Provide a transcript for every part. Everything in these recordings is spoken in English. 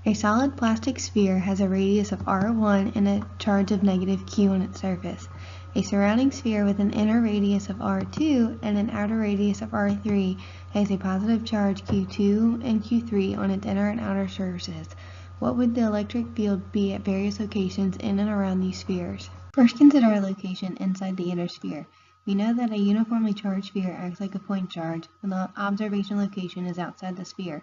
A solid plastic sphere has a radius of r1 and a charge of negative q on its surface. A surrounding sphere with an inner radius of r2 and an outer radius of r3 has a positive charge q2 and q3 on its inner and outer surfaces. What would the electric field be at various locations in and around these spheres? First, consider a location inside the inner sphere. We know that a uniformly charged sphere acts like a point charge when the observation location is outside the sphere.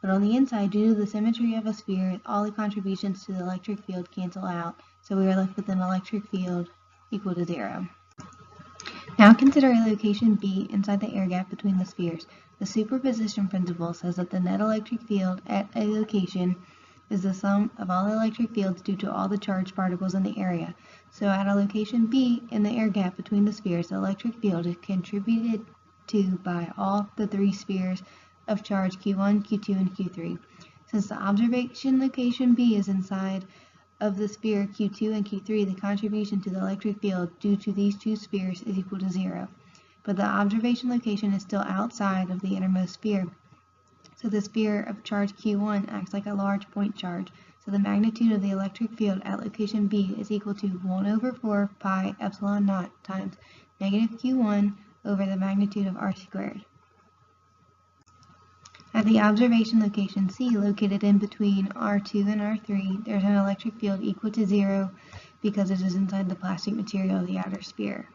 But on the inside, due to the symmetry of a sphere, all the contributions to the electric field cancel out, so we are left with an electric field equal to 0. Now consider a location B inside the air gap between the spheres. The superposition principle says that the net electric field at a location is the sum of all the electric fields due to all the charged particles in the area. So at a location B in the air gap between the spheres, the electric field is contributed to by all the three spheres of charge q1, q2, and q3. Since the observation location B is inside of the sphere q2 and q3, the contribution to the electric field due to these two spheres is equal to 0. But the observation location is still outside of the innermost sphere, so the sphere of charge q1 acts like a large point charge. So the magnitude of the electric field at location B is equal to 1 over 4 pi epsilon naught times negative q1 over the magnitude of r squared. At the observation location C, located in between R2 and R3, there's an electric field equal to 0 because it is inside the plastic material of the outer sphere.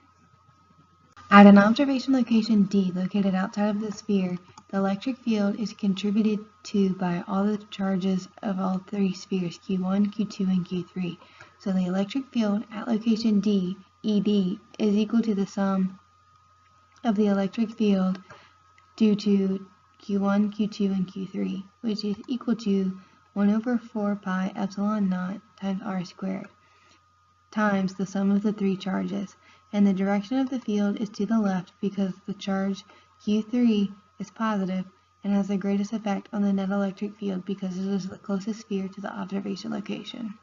At an observation location D, located outside of the sphere, the electric field is contributed to by all the charges of all three spheres, Q1, Q2, and Q3. So the electric field at location D, ED, is equal to the sum of the electric field due to Q1, Q2, and Q3, which is equal to 1 over 4 pi epsilon naught times r squared, times the sum of the three charges. And the direction of the field is to the left because the charge Q3 is positive and has the greatest effect on the net electric field because it is the closest sphere to the observation location.